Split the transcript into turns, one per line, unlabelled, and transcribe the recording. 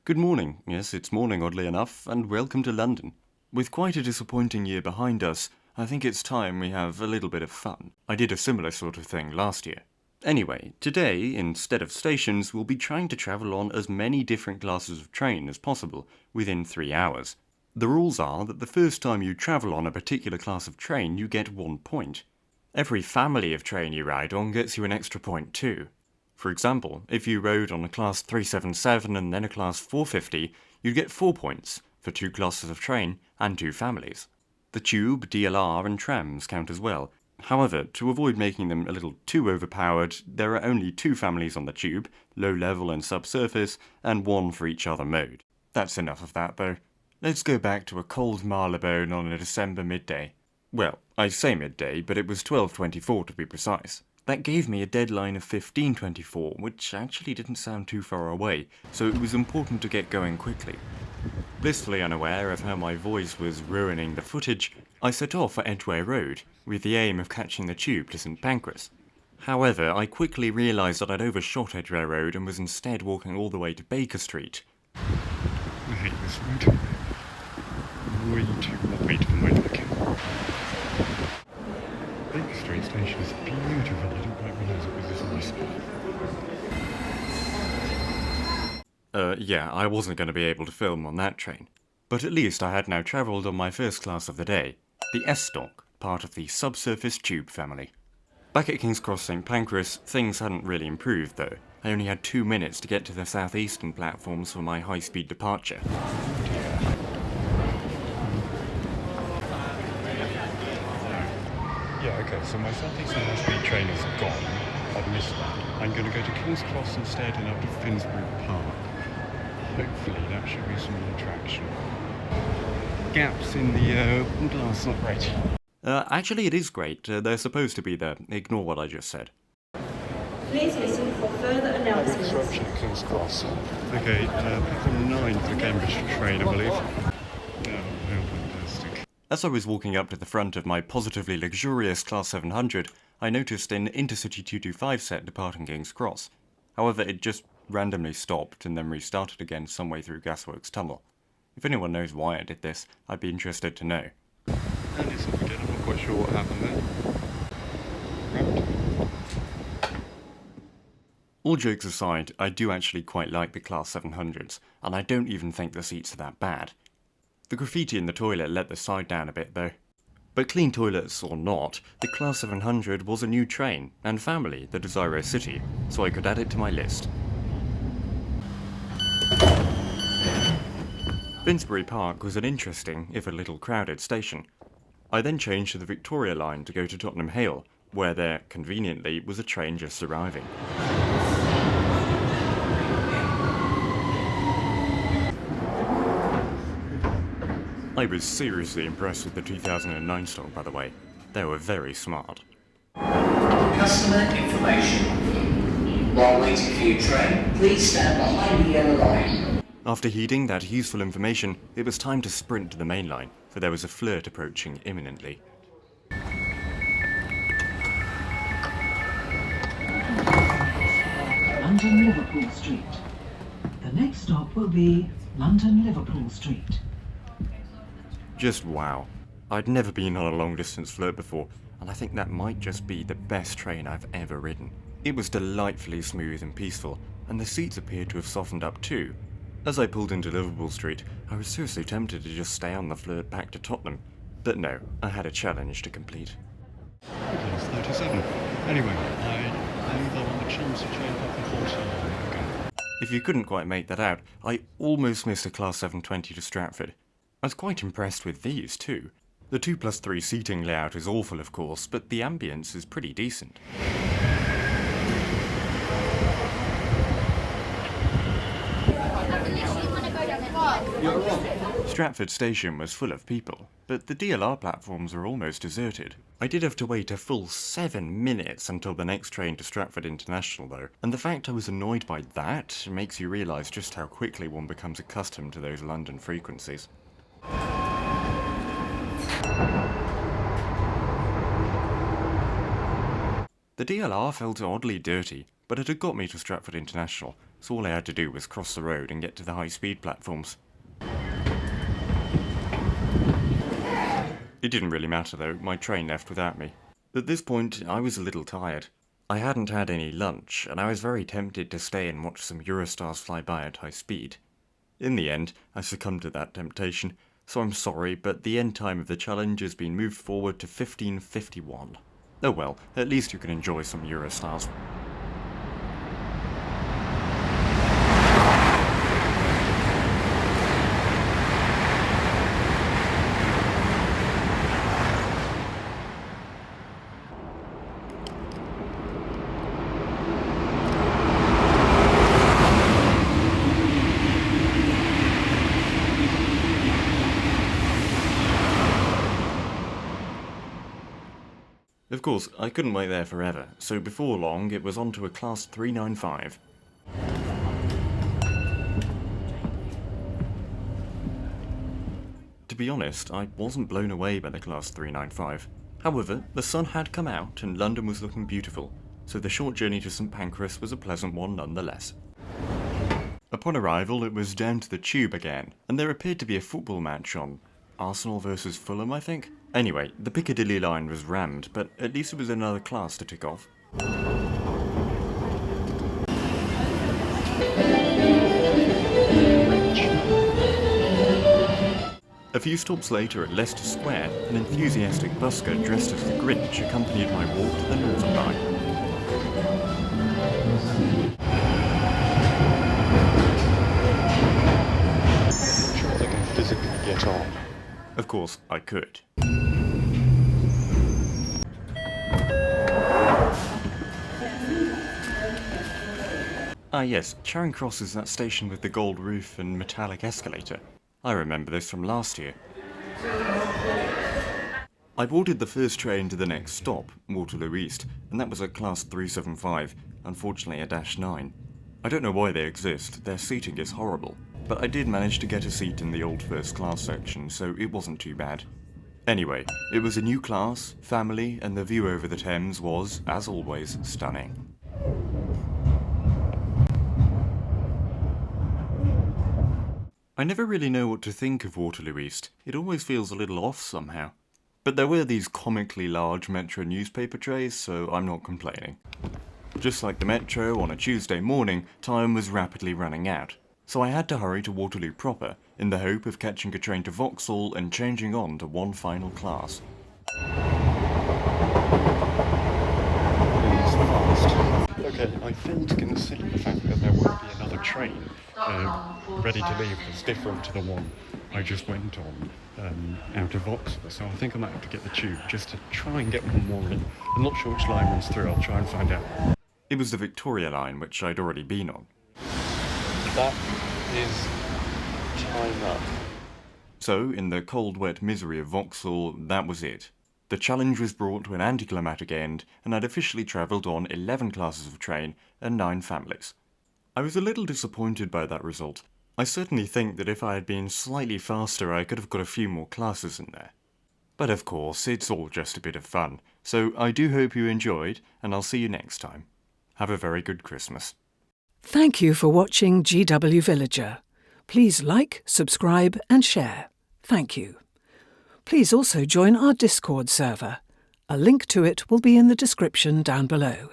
Good morning. Yes, it's morning, oddly enough, and welcome to London. With quite a disappointing year behind us, I think it's time we have a little bit of fun. I did a similar sort of thing last year. Anyway, today, instead of stations, we'll be trying to travel on as many different classes of train as possible within 3 hours. The rules are that the first time you travel on a particular class of train, you get 1 point. Every family of train you ride on gets you an extra point too. For example, if you rode on a class 377 and then a class 450, you'd get 4 points for 2 classes of train and 2 families. The tube, DLR and trams count as well. However, to avoid making them a little too overpowered, there are only 2 families on the tube, low level and subsurface, and 1 for each other mode. That's enough of that though. Let's go back to a cold Marylebone on a December midday. Well, I say midday, but it was 12:24 to be precise. That gave me a deadline of 15:24, which actually didn't sound too far away, so it was important to get going quickly. Blissfully unaware of how my voice was ruining the footage, I set off for Edgware Road, with the aim of catching the tube to St Pancras. However, I quickly realised that I'd overshot Edgware Road and was instead walking all the way to Baker Street.
I hate this road. Way too wide for my liking. Baker Street station is beautiful. I didn't quite realise it was this nice.
Yeah, I wasn't going to be able to film on that train. But at least I had now travelled on my first class of the day, the S-Stock, part of the subsurface tube family. Back at King's Cross St Pancras, things hadn't really improved though. I only had 2 minutes to get to the southeastern platforms for my high-speed departure.
Yeah, okay, so my southeastern high-speed train is gone. I've missed that. I'm going to go to King's Cross instead and up to Finsbury Park. Hopefully that should be some attraction. Gaps in the glass, not great.
Actually it is great. They're supposed to be there. Ignore what I just said.
Please listen for further announcements.
Disruption at King's Cross. Okay, platform 9 for the Cambridge train, I believe. Oh, how fantastic.
As I was walking up to the front of my positively luxurious Class 700, I noticed an Intercity 225 set departing King's Cross. However, it just randomly stopped and then restarted again some way through Gasworks Tunnel. If anyone knows why I did this, I'd be interested to know.
And it's up again, I'm not quite sure what happened there. Right.
All jokes aside, I do actually quite like the Class 700s, and I don't even think the seats are that bad. The graffiti in the toilet let the side down a bit though. But clean toilets or not, the Class 700 was a new train and family that Desiro City, so I could add it to my list. Finsbury Park was an interesting, if a little crowded, station. I then changed to the Victoria line to go to Tottenham Hale, where there, conveniently, was a train just arriving. I was seriously impressed with the 2009 stock, by the way. They were very smart.
Customer information. While waiting for your train, please stand behind the yellow line.
After heeding that useful information, it was time to sprint to the main line, for there was a flirt approaching imminently.
London Liverpool Street. The next stop will be London Liverpool Street.
Just wow. I'd never been on a long distance flirt before, and I think that might just be the best train I've ever ridden. It was delightfully smooth and peaceful, and the seats appeared to have softened up too. As I pulled into Liverpool Street, I was seriously tempted to just stay on the flirt back to Tottenham. But no, I had a challenge to complete.
It's 37. Anyway, I am though on the Chelsea train up the 14. Okay.
If you couldn't quite make that out, I almost missed a Class 720 to Stratford. I was quite impressed with these too. The 2+3 seating layout is awful of course, but the ambience is pretty decent. Stratford station was full of people, but the DLR platforms were almost deserted. I did have to wait a full 7 minutes until the next train to Stratford International though, and the fact I was annoyed by that makes you realise just how quickly one becomes accustomed to those London frequencies. The DLR felt oddly dirty, but it had got me to Stratford International, so all I had to do was cross the road and get to the high-speed platforms. It didn't really matter though, my train left without me. At this point, I was a little tired. I hadn't had any lunch, and I was very tempted to stay and watch some Eurostars fly by at high speed. In the end, I succumbed to that temptation, so I'm sorry, but the end time of the challenge has been moved forward to 15:51. Oh well, at least you can enjoy some Eurostars. Of course, I couldn't wait there forever, so before long it was on to a Class 395. To be honest, I wasn't blown away by the Class 395. However, the sun had come out and London was looking beautiful, so the short journey to St Pancras was a pleasant one nonetheless. Upon arrival, it was down to the tube again, and there appeared to be a football match on. Arsenal versus Fulham, I think? Anyway, the Piccadilly line was rammed, but at least it was another class to tick off. A few stops later at Leicester Square, an enthusiastic busker dressed as the Grinch accompanied my walk to the Northern Line.
I'm sure they can physically get on.
Of course, I could. Ah yes, Charing Cross is that station with the gold roof and metallic escalator. I remember this from last year. I boarded the first train to the next stop, Waterloo East, and that was a Class 375, unfortunately a -9. I don't know why they exist, their seating is horrible, but I did manage to get a seat in the old first class section, so it wasn't too bad. Anyway, it was a new class, family, and the view over the Thames was, as always, stunning. I never really know what to think of Waterloo East. It always feels a little off somehow. But there were these comically large Metro newspaper trays, so I'm not complaining. Just like the Metro on a Tuesday morning, time was rapidly running out, so I had to hurry to Waterloo proper, in the hope of catching a train to Vauxhall and changing on to one final class.
It's fast. Okay, I failed to consider the fact that there would be another train ready to leave that's different to the one I just went on out of Vauxhall, so I think I might have to get the tube just to try and get one more in. I'm not sure which line runs through, I'll try and find out.
It was the Victoria line, which I'd already been on.
That is time up.
So, in the cold, wet misery of Vauxhall, that was it. The challenge was brought to an anticlimactic end, and I'd officially travelled on 11 classes of train and 9 families. I was a little disappointed by that result. I certainly think that if I had been slightly faster, I could have got a few more classes in there. But of course, it's all just a bit of fun, so I do hope you enjoyed, and I'll see you next time. Have a very good Christmas.
Thank you for watching GW Villager. Please like, subscribe and share. Thank you. Please also join our Discord server. A link to it will be in the description down below.